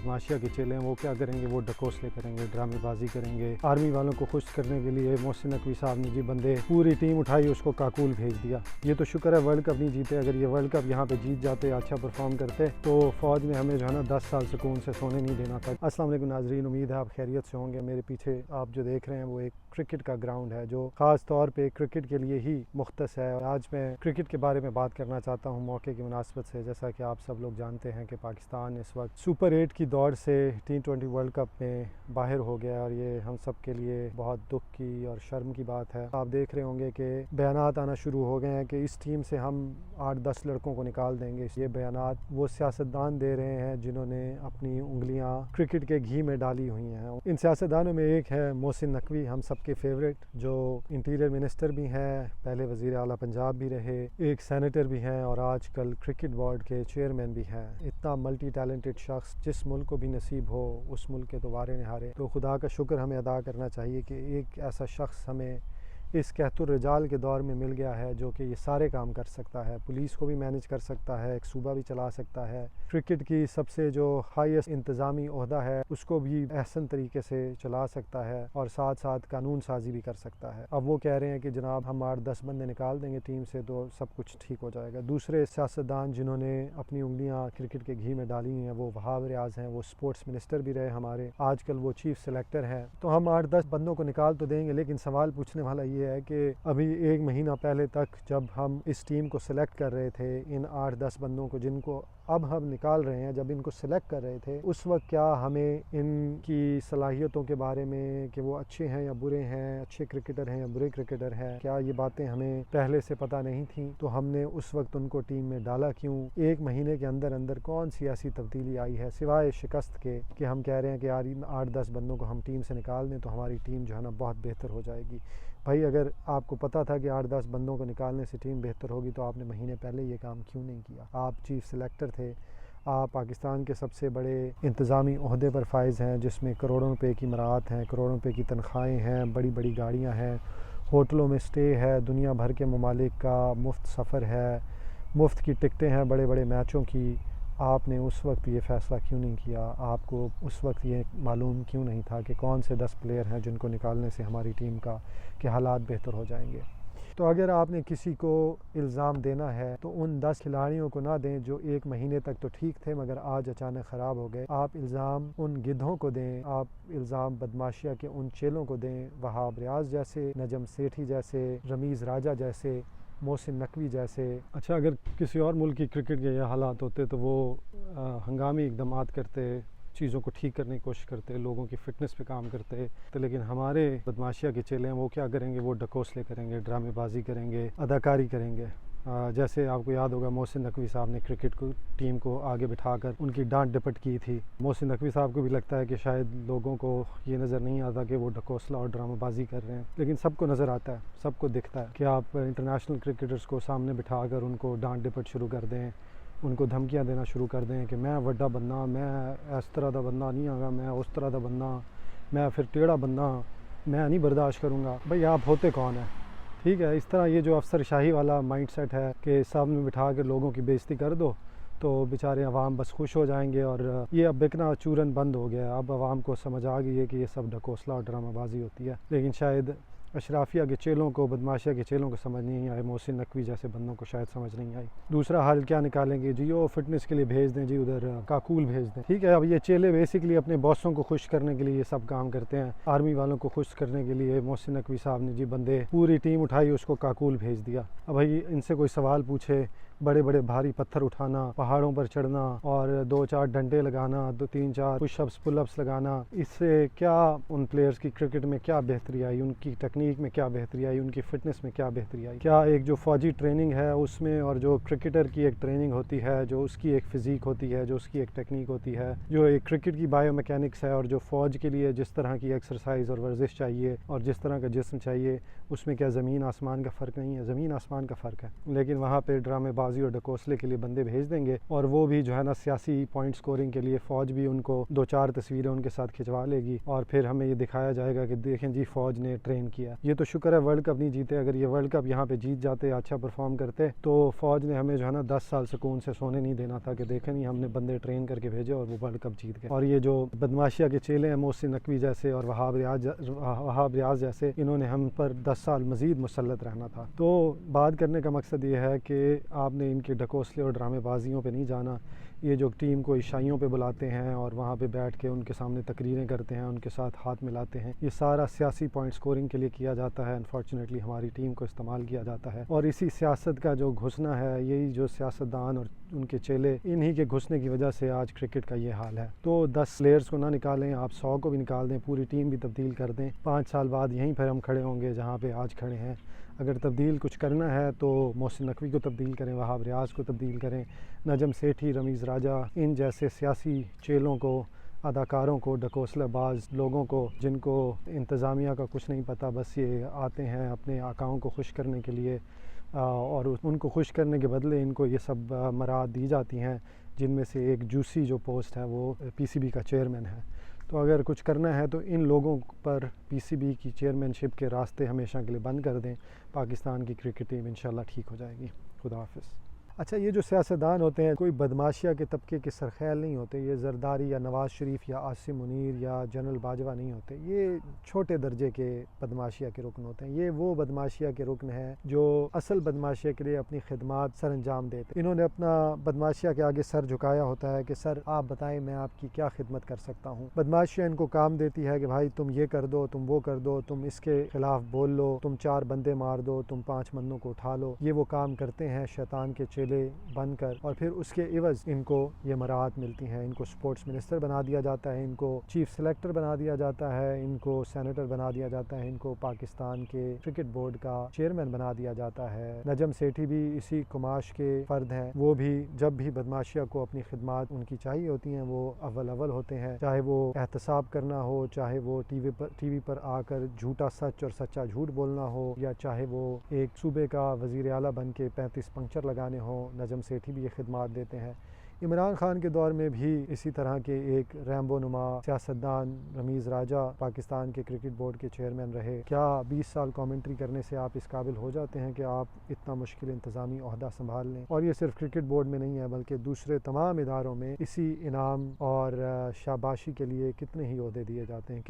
بدماشیہ کے چیلے ہیں وہ کیا کریں گے، وہ ڈکوسلے کریں گے، ڈرامے بازی کریں گے۔ آرمی والوں کو خوش کرنے کے لیے محسن نقوی صاحب نے جی بندے پوری ٹیم اٹھائی، اس کو کاکول بھیج دیا۔ یہ تو شکر ہے ورلڈ کپ نہیں جیتے، اگر یہ ورلڈ کپ یہاں پہ جیت جاتے، اچھا پرفارم کرتے تو فوج نے ہمیں جو ہے نا 10 سال سکون سے سونے نہیں دینا تھا۔ السلام علیکم ناظرین، امید ہے آپ خیریت سے ہوں گے۔ میرے پیچھے آپ جو دیکھ رہے ہیں وہ ایک کرکٹ کا گراؤنڈ ہے جو خاص طور پہ کرکٹ کے لیے ہی مختص ہے۔ آج میں کرکٹ کے بارے میں بات کرنا چاہتا ہوں موقع کی مناسبت سے۔ جیسا کہ آپ سب لوگ جانتے ہیں کہ پاکستان اس وقت سپر 8 کی دوڑ سے T20 ورلڈ کپ میں باہر ہو گیا، اور یہ ہم سب کے لیے بہت دکھ کی اور شرم کی بات ہے۔ آپ دیکھ رہے ہوں گے کہ بیانات آنا شروع ہو گئے ہیں کہ اس ٹیم سے ہم 8-10 لڑکوں کو نکال دیں گے۔ یہ بیانات وہ سیاستدان دے رہے ہیں جنہوں نے اپنی انگلیاں کرکٹ کے گھی میں ڈالی ہوئی ہیں۔ ان سیاستدانوں میں ایک ہے محسن نقوی، ہم سب کے فیورٹ، جو انٹیریئر منسٹر بھی ہیں، پہلے وزیر اعلیٰ پنجاب بھی رہے، ایک سینیٹر بھی ہیں اور آج کل کرکٹ بورڈ کے چیئرمین بھی ہیں۔ اتنا ملٹی ٹیلنٹڈ شخص جس ملک کو بھی نصیب ہو اس ملک کے تو وارے نہارے۔ تو خدا کا شکر ہمیں ادا کرنا چاہیے کہ ایک ایسا شخص ہمیں اس قحط الرجال کے دور میں مل گیا ہے جو کہ یہ سارے کام کر سکتا ہے، پولیس کو بھی مینج کر سکتا ہے، ایک صوبہ بھی چلا سکتا ہے، کرکٹ کی سب سے جو ہائیسٹ انتظامی عہدہ ہے اس کو بھی احسن طریقے سے چلا سکتا ہے، اور ساتھ ساتھ قانون سازی بھی کر سکتا ہے۔ اب وہ کہہ رہے ہیں کہ جناب ہم 8-10 بندے نکال دیں گے ٹیم سے تو سب کچھ ٹھیک ہو جائے گا۔ دوسرے سیاستدان جنہوں نے اپنی انگلیاں کرکٹ کے گھی میں ڈالی ہیں وہ وہاب ریاض ہیں، وہ سپورٹس منسٹر بھی رہے ہمارے، آج کل وہ چیف سلیکٹر ہیں۔ تو ہم 8-10 بندوں کو نکال تو دیں گے، لیکن سوال پوچھنے والا یہ ہے کہ ابھی 1 مہینہ پہلے تک جب ہم اس ٹیم کو سلیکٹ کر رہے تھے، ان 8-10 بندوں کو جن کو اب ہم نکال رہے ہیں، جب ان کو سلیکٹ کر رہے تھے اس وقت کیا ہمیں ان کی صلاحیتوں کے بارے میں کہ وہ اچھے ہیں یا برے ہیں، اچھے کرکٹر ہیں یا برے کرکٹر ہیں، کیا یہ باتیں ہمیں پہلے سے پتہ نہیں تھیں؟ تو ہم نے اس وقت ان کو ٹیم میں ڈالا کیوں؟ 1 مہینے کے اندر اندر کون سی ایسی تبدیلی آئی ہے سوائے شکست کے کہ ہم کہہ رہے ہیں کہ یار 8-10 بندوں کو ہم ٹیم سے نکال دیں تو ہماری ٹیم جو ہے نا بہت بہتر ہو جائے گی۔ بھائی اگر آپ کو پتہ تھا کہ 8-10 بندوں کو نکالنے سے ٹیم بہتر ہوگی تو آپ نے مہینے پہلے یہ کام کیوں نہیں کیا؟ آپ چیف سلیکٹر تھے، آپ پاکستان کے سب سے بڑے انتظامی عہدے پر فائز ہیں جس میں کروڑوں روپے کی مراعات ہیں، کروڑوں روپے کی تنخواہیں ہیں، بڑی بڑی گاڑیاں ہیں، ہوٹلوں میں سٹے ہے، دنیا بھر کے ممالک کا مفت سفر ہے، مفت کی ٹکٹیں ہیں بڑے بڑے میچوں کی۔ آپ نے اس وقت یہ فیصلہ کیوں نہیں کیا؟ آپ کو اس وقت یہ معلوم کیوں نہیں تھا کہ کون سے 10 پلیئر ہیں جن کو نکالنے سے ہماری ٹیم کا کہ حالات بہتر ہو جائیں گے؟ تو اگر آپ نے کسی کو الزام دینا ہے تو ان 10 کھلاڑیوں کو نہ دیں جو 1 مہینے تک تو ٹھیک تھے مگر آج اچانک خراب ہو گئے۔ آپ الزام ان گدھوں کو دیں، آپ الزام بدماشیہ کے ان چیلوں کو دیں، وہاب ریاض جیسے، نجم سیٹھی جیسے، رمیز راجہ جیسے، محسن نقوی جیسے۔ اچھا اگر کسی اور ملک کی کرکٹ کے یہ حالات ہوتے تو وہ ہنگامی اقدامات کرتے، چیزوں کو ٹھیک کرنے کی کوشش کرتے، لوگوں کی فٹنس پہ کام کرتے، تو لیکن ہمارے بدماشیہ کے چیلے ہیں وہ کیا کریں گے، وہ ڈکوسلے کریں گے، ڈرامے بازی کریں گے، اداکاری کریں گے۔ جیسے آپ کو یاد ہوگا محسن نقوی صاحب نے کرکٹ کو ٹیم کو آگے بٹھا کر ان کی ڈانٹ ڈپٹ کی تھی۔ محسن نقوی صاحب کو بھی لگتا ہے کہ شاید لوگوں کو یہ نظر نہیں آتا کہ وہ ڈکوسلا اور ڈرامہ بازی کر رہے ہیں، لیکن سب کو نظر آتا ہے، سب کو دکھتا ہے کہ آپ انٹرنیشنل کرکٹرز کو سامنے بٹھا کر ان کو ڈانٹ ڈپٹ شروع کر دیں، ان کو دھمکیاں دینا شروع کر دیں کہ میں وڈا بندہ، میں اس طرح دا بندہ نہیں آگا، میں اس طرح دا بندہ، میں پھر ٹیڑھا بندہ، میں نہیں برداشت کروں گا۔ بھئی آپ ہوتے کون ہیں؟ ٹھیک ہے، اس طرح یہ جو افسر شاہی والا مائنڈ سیٹ ہے کہ سامنے بٹھا کے لوگوں کی بےعزتی کر دو تو بیچارے عوام بس خوش ہو جائیں گے، اور یہ اب بکنا چورن بند ہو گیا ہے۔ اب عوام کو سمجھ آ گئی ہے کہ یہ سب ڈکوسلا اور ڈرامہ بازی ہوتی ہے، لیکن شاید اشرافیہ کے چیلوں کو، بدماشیہ کے چیلوں کو سمجھ نہیں آئے، محسن نقوی جیسے بندوں کو شاید سمجھ نہیں آئی۔ دوسرا حل کیا نکالیں گے جی؟ وہ فٹنس کے لیے بھیج دیں جی، ادھر کاکول بھیج دیں۔ ٹھیک ہے، اب یہ چیلے بیسکلی اپنے باسوں کو خوش کرنے کے لیے یہ سب کام کرتے ہیں، آرمی والوں کو خوش کرنے کے لیے محسن نقوی صاحب نے جی بندے پوری ٹیم اٹھائی، اس کو کاکول بھیج دیا۔ اب بھائی ان سے کوئی سوال پوچھے، بڑے بڑے بھاری پتھر اٹھانا، پہاڑوں پر چڑھنا اور 2-4 ڈنڈے لگانا، 2-3-4 پش اپس پل اپس لگانا، اس سے کیا ان پلیئرز کی کرکٹ میں کیا بہتری آئی، ان کی ٹیکنیک میں کیا بہتری آئی، ان کی فٹنس میں کیا بہتری آئی؟ کیا ایک جو فوجی ٹریننگ ہے اس میں اور جو کرکٹر کی ایک ٹریننگ ہوتی ہے، جو اس کی ایک فزیک ہوتی ہے، جو اس کی ایک ٹیکنیک ہوتی ہے، جو ایک کرکٹ کی بایو میکینکس ہے، اور جو فوج کے لیے جس طرح کی ایکسرسائز اور ورزش چاہیے اور جس طرح کا جسم چاہیے، اس میں کیا زمین آسمان کا فرق نہیں ہے؟ زمین آسمان کا فرق ہے، لیکن وہاں پہ ڈرامے بازی اور ڈکوسلے کے لیے بندے بھیج دیں گے، اور وہ بھی جو ہے نا سیاسی پوائنٹ سکورنگ کے لیے فوج بھی ان کو 2-4 تصویریں ان کے ساتھ کھنچوا لے گی، اور پھر ہمیں یہ دکھایا جائے گا کہ دیکھیں جی فوج نے ٹرین کیا۔ یہ تو شکر ہے ورلڈ کپ نہیں جیتے، اگر یہ ورلڈ کپ یہاں پہ جیت جاتے، اچھا پرفارم کرتے، تو فوج نے ہمیں جو ہے نا 10 سال سکون سے سونے نہیں دینا تھا کہ دیکھیں نہیں ہم نے بندے ٹرین کر کے بھیجے اور وہ ورلڈ کپ جیت گئے۔ اور یہ جو بدماشیہ کے چیلے ہیں محسن نقوی جیسے اور وہاب ریاض جیسے، انہوں نے ہم پر 10 سال مزید مسلط رہنا تھا۔ تو بات کرنے کا مقصد یہ ہے کہ آپ نے ان کے ڈکوسلے اور ڈرامے بازیوں پہ نہیں جانا۔ یہ جو ٹیم کو عشائیوں پہ بلاتے ہیں اور وہاں پہ بیٹھ کے ان کے سامنے تقریریں کرتے ہیں، ان کے ساتھ ہاتھ ملاتے ہیں، یہ سارا سیاسی پوائنٹ سکورنگ کے لیے کیا جاتا ہے۔ انفارچونیٹلی ہماری ٹیم کو استعمال کیا جاتا ہے، اور اسی سیاست کا جو گھسنا ہے، یہی جو سیاستدان اور ان کے چیلے، انہی کے گھسنے کی وجہ سے آج کرکٹ کا یہ حال ہے۔ تو 10 پلیئرز کو نہ نکالیں، آپ 100 کو بھی نکال دیں، پوری ٹیم بھی تبدیل کر دیں، 5 سال بعد یہیں پھر ہم کھڑے ہوں گے جہاں پہ آج کھڑے ہیں۔ اگر تبدیل کچھ کرنا ہے تو محسن نقوی کو تبدیل کریں، وہاب ریاض کو تبدیل کریں، نجم سیٹھی، رمیز راجہ، ان جیسے سیاسی چیلوں کو، اداکاروں کو، ڈکوسلہ باز لوگوں کو، جن کو انتظامیہ کا کچھ نہیں پتہ، بس یہ آتے ہیں اپنے آقاؤں کو خوش کرنے کے لیے، اور ان کو خوش کرنے کے بدلے ان کو یہ سب مراد دی جاتی ہیں، جن میں سے ایک جوسی جو پوسٹ ہے وہ پی سی بی کا چیئرمین ہے۔ تو اگر کچھ کرنا ہے تو ان لوگوں پر پی سی بی کی چیئرمین شپ کے راستے ہمیشہ کے لیے بند کر دیں، پاکستان کی کرکٹ ٹیم انشاءاللہ ٹھیک ہو جائے گی۔ خدا حافظ۔ اچھا، یہ جو سیاستدان ہوتے ہیں کوئی بدماشیہ کے طبقے کے سرخیل نہیں ہوتے، یہ زرداری یا نواز شریف یا عاصم منیر یا جنرل باجوہ نہیں ہوتے، یہ چھوٹے درجے کے بدماشیہ کے رکن ہوتے ہیں۔ یہ وہ بدماشیہ کے رکن ہیں جو اصل بدماشیہ کے لیے اپنی خدمات سر انجام دیتے ہیں۔ انہوں نے اپنا بدماشیہ کے آگے سر جھکایا ہوتا ہے کہ سر آپ بتائیں میں آپ کی کیا خدمت کر سکتا ہوں۔ بدماشیہ ان کو کام دیتی ہے کہ بھائی تم یہ کر دو، تم وہ کر دو، تم اس کے خلاف بول لو، تم 4 بندے مار دو، تم 5 بندوں کو اٹھا لو۔ یہ وہ کام کرتے ہیں شیطان کے چیلے بن کر، اور پھر اس کے عوض ان کو یہ مراعات ملتی ہیں۔ ان کو سپورٹس منسٹر بنا دیا جاتا ہے، ان کو چیف سلیکٹر بنا دیا جاتا ہے، ان کو سینیٹر بنا دیا جاتا ہے، ان کو پاکستان کے کرکٹ بورڈ کا چیئرمین بنا دیا جاتا ہے۔ نجم سیٹھی بھی اسی کماش کے فرد ہیں، وہ بھی جب بھی بدماشیہ کو اپنی خدمات ان کی چاہیے ہوتی ہیں وہ اول ہوتے ہیں، چاہے وہ احتساب کرنا ہو، چاہے وہ ٹی وی پر آ کر جھوٹا سچ اور سچا جھوٹ بولنا ہو، یا چاہے وہ ایک صوبے کا وزیر اعلیٰ بن کے 35 پنکچر لگانے ہوں، نجم سیٹھی بھی یہ خدمات دیتے ہیں۔ عمران خان کے دور میں بھی اسی طرح کے ایک ریمبو نما سیاستدان رمیز راجہ پاکستان کے کرکٹ بورڈ کے چیئرمین رہے۔ کیا 20 سال کامنٹری کرنے سے آپ اس قابل ہو جاتے ہیں کہ آپ اتنا مشکل انتظامی عہدہ سنبھال لیں؟ اور یہ صرف کرکٹ بورڈ میں نہیں ہے بلکہ دوسرے تمام اداروں میں اسی انعام اور شاباشی کے لیے کتنے ہی عہدے دیے جاتے ہیں۔